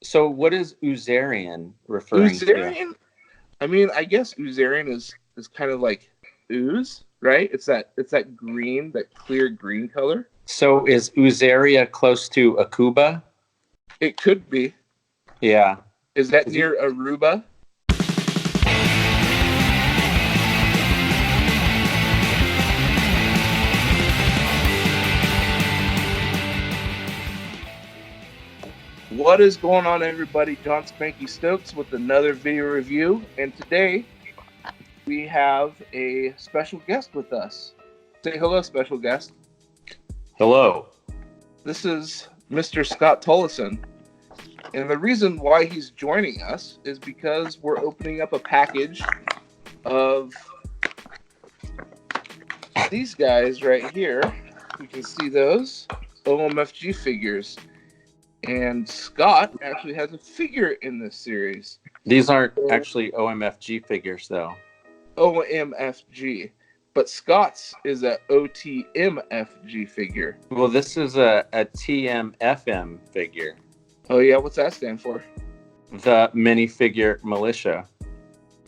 So what is Oozarian referring to? Oozarian? I mean, I guess Oozarian is kind of like ooze, right? It's that green, that clear green color. So is Oozaria close to Akuba? It could be. Yeah. Is that near Aruba? What is going on, everybody? John Spanky Stokes with another video review, and today we have a special guest with us. Say hello, special guest. Hello. This is Mr. Scott Tolleson, and the reason why he's joining us is because we're opening up a package of these guys right here. You can see those OMFG figures. And Scott actually has a figure in this series. These aren't actually OMFG figures, though. OMFG. But Scott's is a OTMFG figure. Well, this is a TMFM figure. Oh, yeah? What's that stand for? The Mini Figure Militia.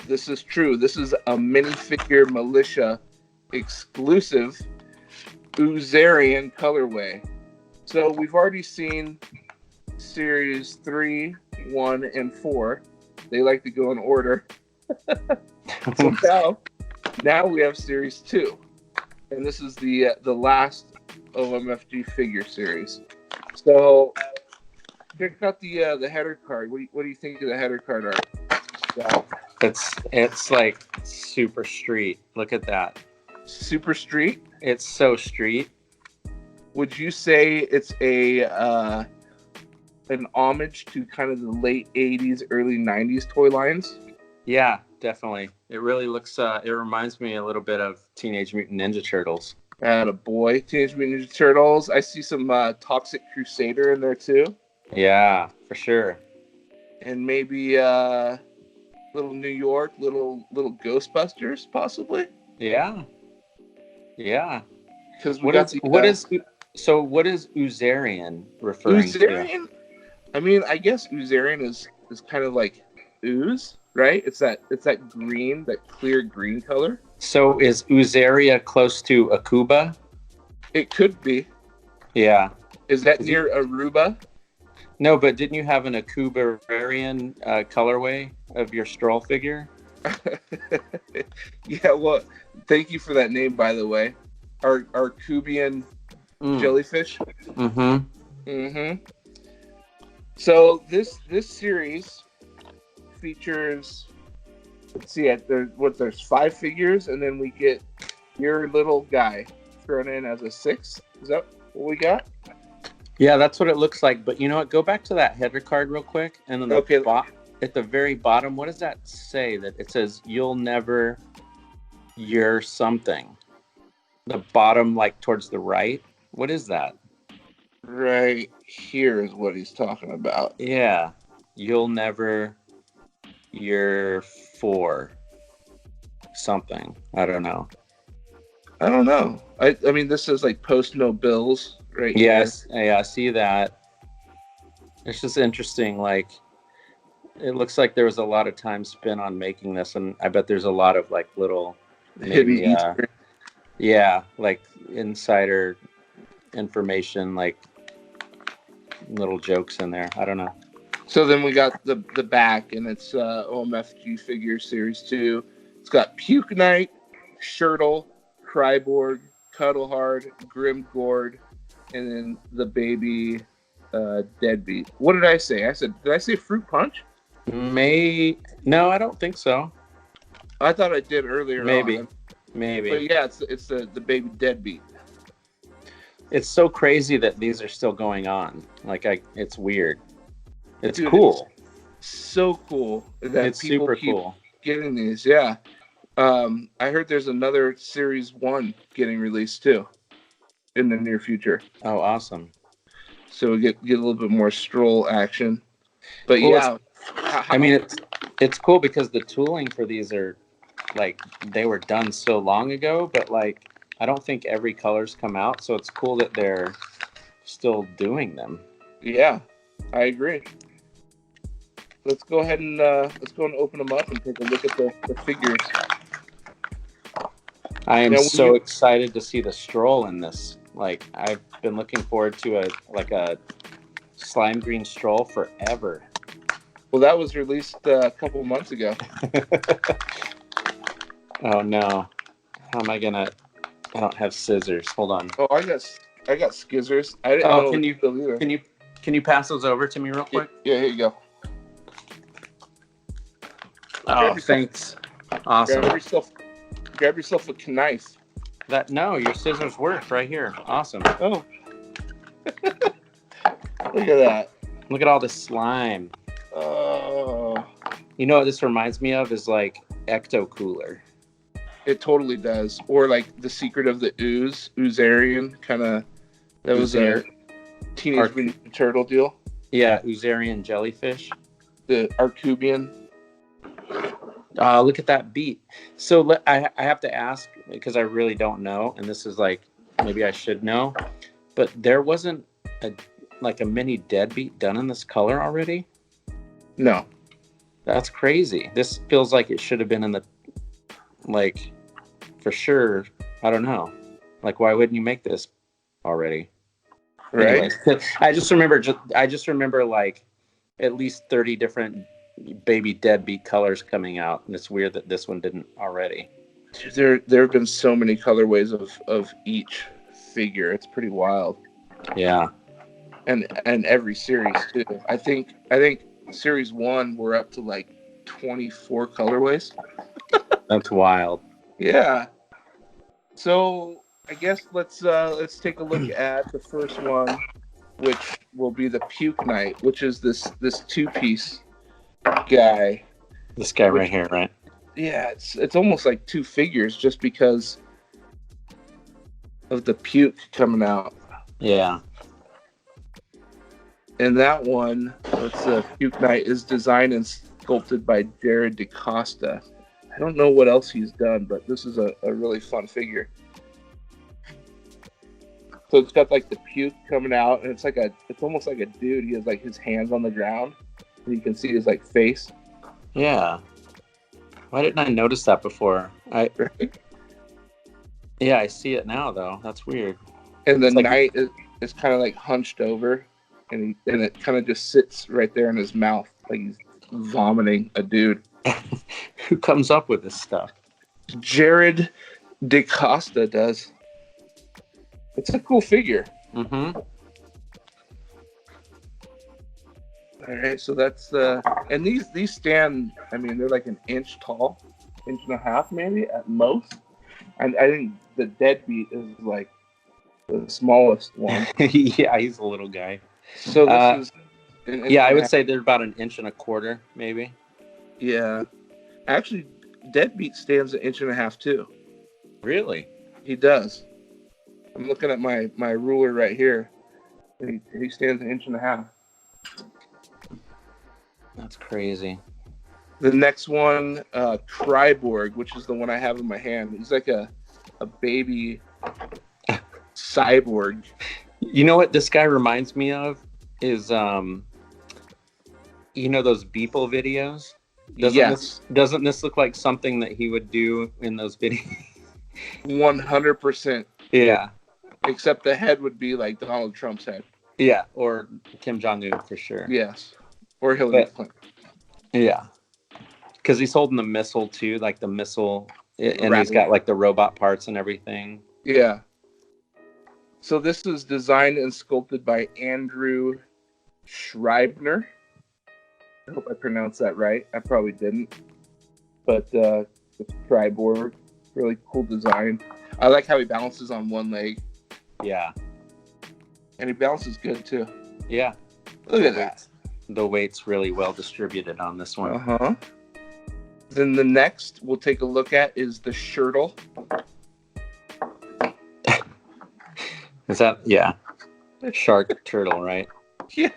This is true. This is a Mini Figure Militia exclusive Oozarian colorway. So we've already seen Series 3, 1, and 4. They like to go in order. So now we have Series 2. And this is the last OMFG figure series. So check out the header card. What do you think of the header card art? So, it's like super street. Look at that. Super street? It's so street. Would you say it's an homage to kind of the late 80s, early 90s toy lines? Yeah, definitely. It really looks, it reminds me a little bit of Teenage Mutant Ninja Turtles. Attaboy. Teenage Mutant Ninja Turtles. I see some Toxic Crusader in there too. Yeah, for sure. And maybe little New York, little Ghostbusters, possibly. Yeah. Yeah. Because what is Oozarian referring to? I mean, I guess Oozarian is kind of like ooze, right? It's that green, that clear green color. So is Oozaria close to Akuba? It could be. Yeah. Is that near Aruba? No, but didn't you have an Oozarian colorway of your stroll figure? Yeah, well, thank you for that name, by the way. Our Cuban jellyfish. Mm-hmm. So this series features, let's see, there's 5 figures, and then we get your little guy thrown in as a 6th. Is that what we got? Yeah, that's what it looks like. But you know what? Go back to that header card real quick, and then at the very bottom, what does that say? That it says you'll never, you're something. The bottom, like towards the right. What is that? Right here is what he's talking about. Yeah. You'll never, you're for something. I don't know. I mean, this is like post no bills, right? Yes. Here. Yeah, I see that. It's just interesting. Like, it looks like there was a lot of time spent on making this, and I bet there's a lot of like little maybe yeah, like insider information, like little jokes in there. I don't know. So then we got the back, and it's OMFG Figure Series 2. It's got Puke Knight, Shirtle, Cry-borg, Cuddlehard, Grimm Gourd, and then the Baby Deadbeat. What did I say? Did I say Fruit Punch? No, I don't think so. I thought I did earlier. Maybe. But yeah, it's the Baby Deadbeat. It's so crazy that these are still going on. Like, it's weird. It's cool. It's so cool that it's people super keep cool getting these. Yeah. I heard there's another Series 1 getting released too in the near future. Oh, awesome. So we get a little bit more stroll action. But well, yeah. I mean, it's cool because the tooling for these are like, they were done so long ago, but like, I don't think every color's come out. So it's cool that they're still doing them. Yeah, I agree. let's go ahead and open them up and take a look at the figures. I am so excited to see the stroll in this. Like, I've been looking forward to a slime green stroll forever. Well, that was released a couple months ago. Oh no! How am I gonna? I don't have scissors. Hold on. Oh, I got skizzers. I didn't know. Can you pass those over to me real quick? Yeah, here you go. Oh, thanks. Awesome. Grab yourself a knife. No, your scissors work right here. Awesome. Oh. Look at that. Look at all the slime. Oh. You know what this reminds me of is like Ecto Cooler. It totally does. Or like The Secret of the Ooze, Oozarian kind of. That was a Teenage Mutant Ninja Turtle deal. Yeah, Oozarian jellyfish. The Arcubian. Look at that beat. So I have to ask, because I really don't know, and this is like, maybe I should know, but there wasn't a mini Deadbeat done in this color already? No. That's crazy. This feels like it should have been in the, like, for sure. I don't know. Like, why wouldn't you make this already? Right. Anyways, I just remember like at least 30 different Baby Deadbeat colors coming out, and it's weird that this one didn't already. There have been so many colorways of each figure. It's pretty wild. Yeah. And every series too. I think series 1 we're up to like 24 colorways. That's wild. Yeah. So I guess let's take a look at the first one, which will be the Puke Knight, which is this 2-piece guy. This guy right here, right? Yeah, it's almost like 2 figures just because of the puke coming out. Yeah. And that one, Puke Knight, is designed and sculpted by Jared DeCosta. I don't know what else he's done, but this is a really fun figure. So it's got like the puke coming out, and it's almost like a dude. He has like his hands on the ground, and you can see his like face. Yeah. Why didn't I notice that before? Yeah, I see it now though. That's weird. And the knight is kind of like hunched over, and it kind of just sits right there in his mouth, like he's vomiting a dude. Who comes up with this stuff? Jared DeCosta does. It's a cool figure. Mm-hmm. All right, so that's and these stand. I mean, they're like an inch tall, 1.5 inches maybe at most. And I think the Deadbeat is like the smallest one. Yeah, he's a little guy. So this is. I would say they're about 1.25 inches, maybe. Yeah, actually, Deadbeat stands 1.5 inches too. Really? He does. I'm looking at my ruler right here. He stands 1.5 inches. That's crazy. The next one, Cry-borg, which is the one I have in my hand. He's like a baby cyborg. You know what this guy reminds me of is you know those Beeple videos? Doesn't this look like something that he would do in those videos? 100%. Yeah. Except the head would be like Donald Trump's head. Yeah, or Kim Jong-un for sure. Yes. Or Hillary Clinton. Yeah. Because he's holding the missile too, like the missile, and he's got like the robot parts and everything. Yeah. So this is designed and sculpted by Andrew Scribner. I hope I pronounced that right. I probably didn't. But it's Cry-borg. Really cool design. I like how he balances on one leg. Yeah. And he balances good too. Yeah. Look at that. The weight's really well distributed on this one. Uh-huh. Then the next we'll take a look at is the Shirtle. Is that, yeah. Shark turtle, right? Yeah.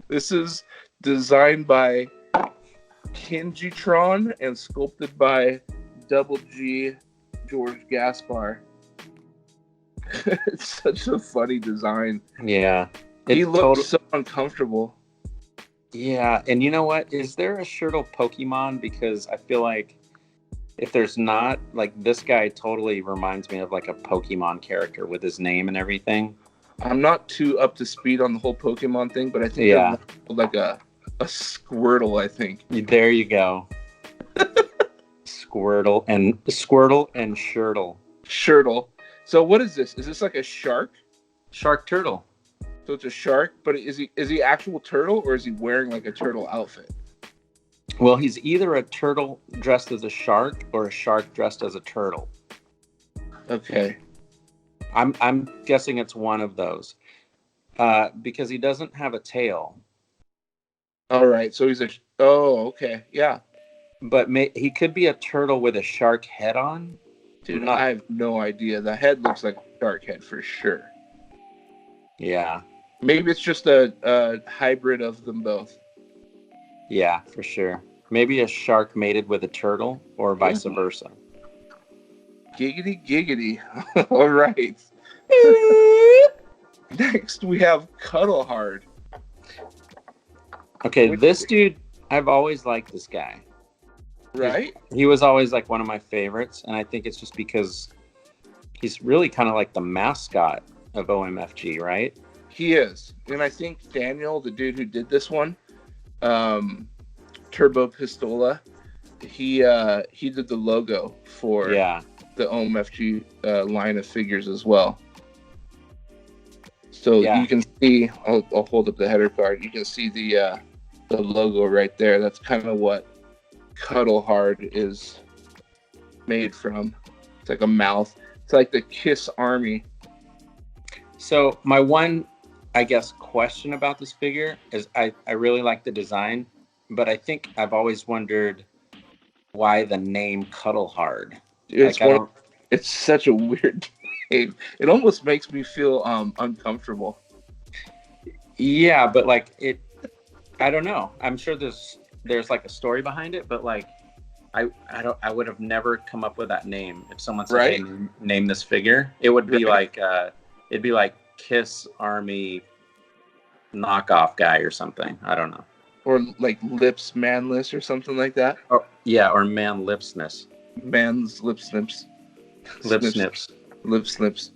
This is designed by Kenjitron and sculpted by Double G George Gaspar. It's such a funny design. Yeah. He looks so uncomfortable. Yeah, and you know what? Is there a Shirtle Pokemon? Because I feel like if there's not, like, this guy totally reminds me of like a Pokemon character with his name and everything. I'm not too up to speed on the whole Pokemon thing, but I think Yeah, like a Squirtle, I think. there you go. Squirtle and Shirtle. Shirtle. So what is this? Is this like a shark? Shark turtle. So it's a shark, but is he actual turtle, or is he wearing like a turtle outfit? Well, he's either a turtle dressed as a shark or a shark dressed as a turtle. Okay. I'm guessing it's one of those. Because he doesn't have a tail. All right. So okay. Yeah. But he could be a turtle with a shark head on. Dude, I have no idea. The head looks like a shark head for sure. Yeah. Maybe it's just a hybrid of them both. Yeah, for sure. Maybe a shark mated with a turtle or vice versa. Giggity, giggity. All right. Next, we have Cuddlehard. Okay, this dude, I've always liked this guy. Right? He was always like one of my favorites, and I think it's just because he's really kind of like the mascot of OMFG, right? He is. And I think Daniel, the dude who did this one, turboPISTOLA, he did the logo for the OMFG line of figures as well. So you can see, I'll hold up the header card. You can see the logo right there. That's kind of what Cuddlehard is made from. It's like a mouth. It's like the Kiss Army. So my one, I guess, question about this figure is I really like the design, but I think I've always wondered why the name Cuddlehard. It's such a weird name. It almost makes me feel uncomfortable. Yeah, but like I don't know. I'm sure there's like a story behind it, but like I would have never come up with that name if someone said, hey, name this figure. It would be like it'd be like Kiss Army knockoff guy or something. I don't know. Or like Lips Manless or something like that. Or Man Lipsness. Man's Lip Snips. Lip Snips. Lip Snips.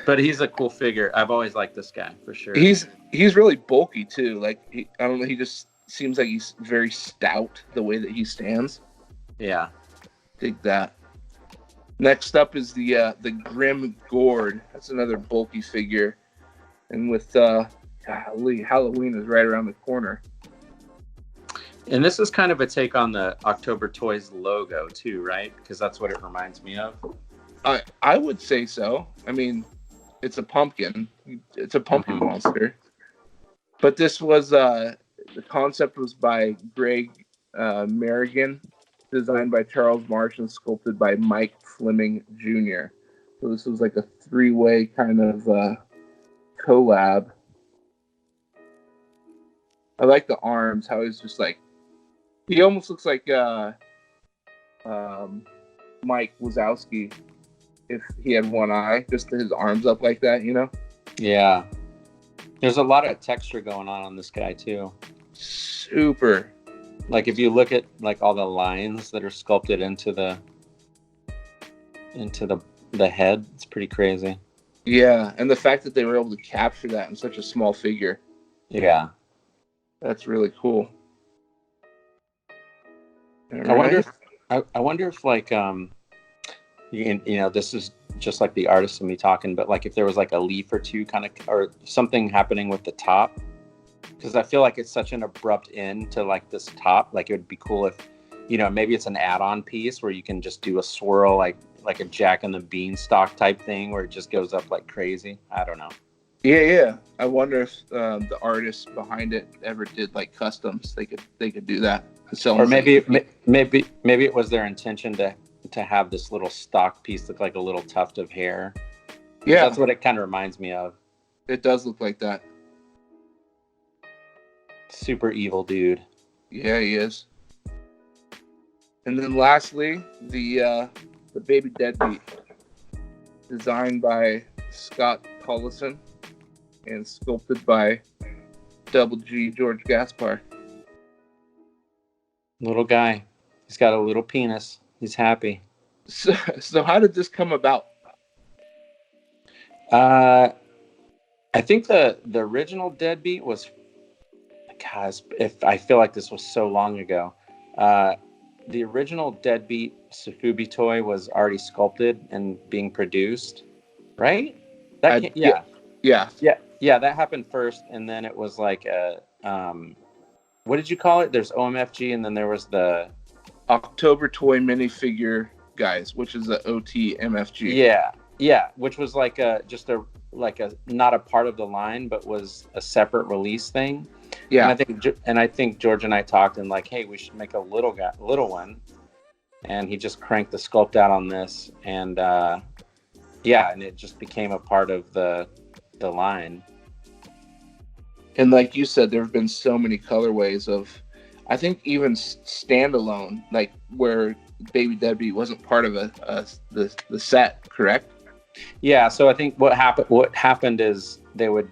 But he's a cool figure. I've always liked this guy for sure. He's really bulky too. Like I don't know. He just seems like he's very stout the way that he stands. Yeah, dig that. Next up is the Grimm Gourd. That's another bulky figure, and with golly, Halloween is right around the corner. And this is kind of a take on the October Toys logo too, right? Because that's what it reminds me of. I would say so. I mean, it's a pumpkin. It's a pumpkin monster. But this was the concept was by Greg Merreighn, designed by Charles Marsh, and sculpted by Mike Fleming Jr. So this was like a three-way kind of collab. I like the arms. How he's just like, he almost looks like Mike Wazowski if he had one eye, just his arms up like that, you know? Yeah. There's a lot of texture going on this guy too. Super. Like if you look at like all the lines that are sculpted into the head, it's pretty crazy. Yeah, and the fact that they were able to capture that in such a small figure. Yeah. That's really cool. I wonder if like you know, this is just like the artist and me talking, but like if there was like a leaf or two kind of or something happening with the top, because I feel like it's such an abrupt end to like this top. Like it would be cool if, you know, maybe it's an add-on piece where you can just do a swirl like a Jack and the Beanstalk type thing where it just goes up like crazy. I don't know. Yeah. I wonder if the artists behind it ever did like customs. They could do that. Or maybe it was their intention to have this little stock piece look like a little tuft of hair. Yeah, that's what it kind of reminds me of. It does look like that. Super evil dude. Yeah, he is. And then lastly, the Baby Deadbeat, designed by Scott Tolleson and sculpted by Double G George Gaspar. Little guy. He's got a little penis. He's happy. So how did this come about? I think the original Deadbeat was, guys, if I feel like this was so long ago. The original Deadbeat Sofubi toy was already sculpted and being produced, right? Yeah. That happened first, and then it was like a what did you call it? There's OMFG, and then there was the October Toy Minifigure Guys, which is the OTMFG. Yeah, which was like just a not a part of the line, but was a separate release thing. Yeah, and I think George and I talked and like, hey, we should make a little one, and he just cranked the sculpt out on this, and and it just became a part of the line. And like you said, there have been so many colorways of, I think even standalone, like where Baby Deadbeet wasn't part of the set, correct? Yeah. So I think what happened is they would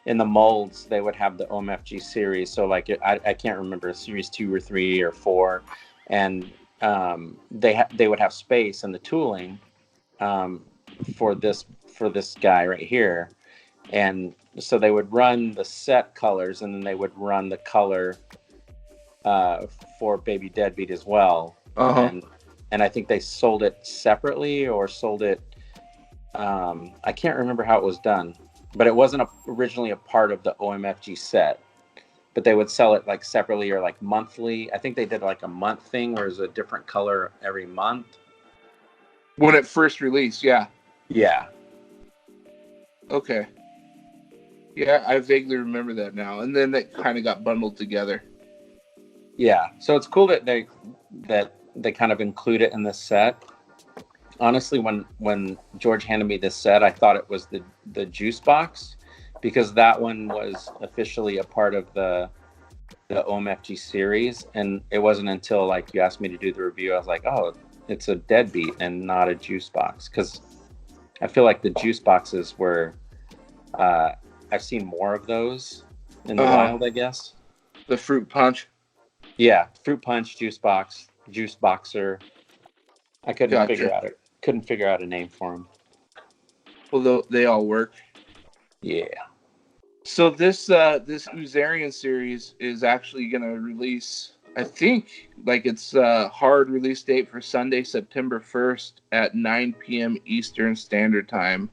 in the molds they would have the OMFG series. So like I can't remember series 2 or 3 or 4, and they would have space in the tooling for this guy right here, and so they would run the set colors, and then they would run the color for Baby Deadbeat as well. And I think they sold it separately or sold it. I can't remember how it was done, but it wasn't originally a part of the OMFG set. But they would sell it like separately or like monthly. I think they did like a month thing where it was a different color every month. When it first released, yeah. Yeah. Okay. Yeah, I vaguely remember that now. And then it kind of got bundled together. Yeah. So it's cool that they kind of include it in this set. Honestly, when George handed me this set, I thought it was the juice box, because that one was officially a part of the OMFG series, and it wasn't until like you asked me to do the review, I was like, oh, it's a Deadbeat and not a juice box, because I feel like the juice boxes were I've seen more of those in the wild, I guess. The fruit punch. Yeah, fruit punch, juice box, juice boxer. I couldn't figure out a name for them. Well, they all work. Yeah. So this Oozarian series is actually going to release, I think, like it's a hard release date for Sunday, September 1st at 9 p.m. Eastern Standard Time.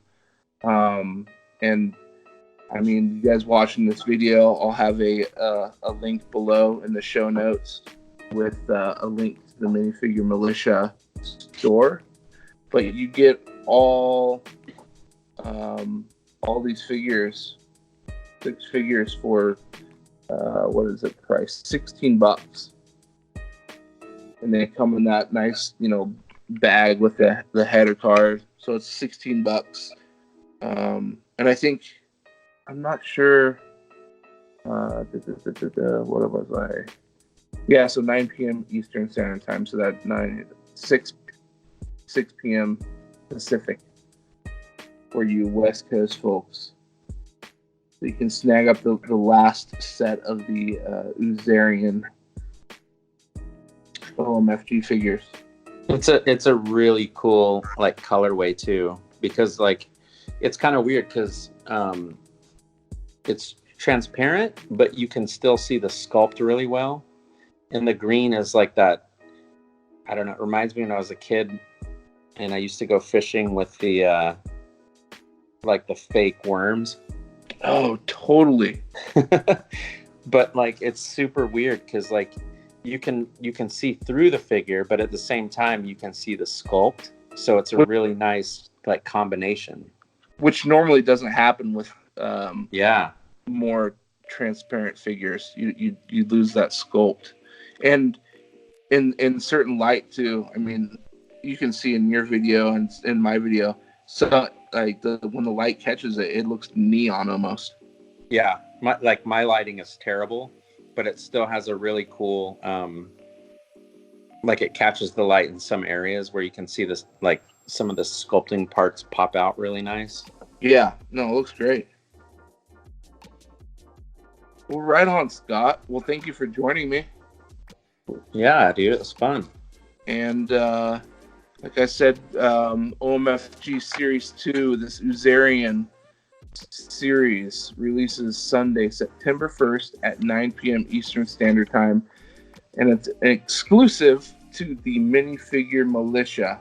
And I mean, you guys watching this video, I'll have a link below in the show notes with a link to the Mini Figure Militia store. But you get all these figures, 6 figures for what is it price? $16. And they come in that nice, bag with the header card. So it's $16. And I think, I'm not sure. What was I? Yeah, so 9 p.m. Eastern Standard Time. So that 6 p.m. Pacific for you West Coast folks. So you can snag up the last set of the Oozarian OMFG figures. It's a really cool like colorway too, because like it's kind of weird because it's transparent, but you can still see the sculpt really well. And the green is like that. I don't know. It reminds me when I was a kid and I used to go fishing with the like the fake worms. Oh, totally. But like it's super weird because like you can see through the figure, but at the same time you can see the sculpt. So it's a really nice like combination, which normally doesn't happen with more transparent figures. You lose that sculpt, and in certain light too. I mean, you can see in your video and in my video, so like when the light catches it, it looks neon almost. Yeah, my lighting is terrible, but it still has a really cool like it catches the light in some areas where you can see this, like some of the sculpting parts pop out really nice. Yeah, no, it looks great. Well, right on, Scott. Well, thank you for joining me. Yeah, dude, it was fun. And like I said, OMFG Series 2, this Oozarian series, releases Sunday, September 1st at 9 p.m. Eastern Standard Time. And it's exclusive to the Mini Figure Militia.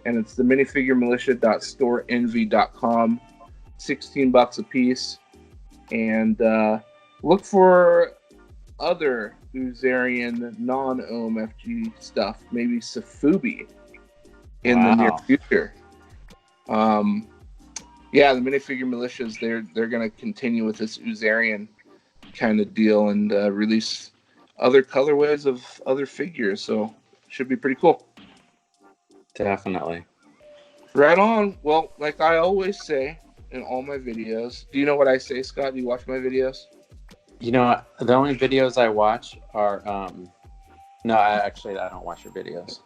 And it's the minifiguremilitia.storeenvy.com. $16 a piece. And look for other Oozarian non-OMFG stuff, maybe Safubi in the near future. Yeah, the Minifigure Militias, they're going to continue with this Oozarian kind of deal and release other colorways of other figures, so should be pretty cool. Definitely. Right on. Well, like I always say in all my videos, do you know what I say, Scott? Do you watch my videos? You know, the only videos I watch are no, I don't watch your videos.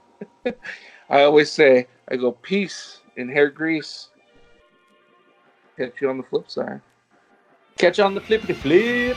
I always say, I go, peace in hair grease. Catch you on the flip side. Catch you on the flippity flip.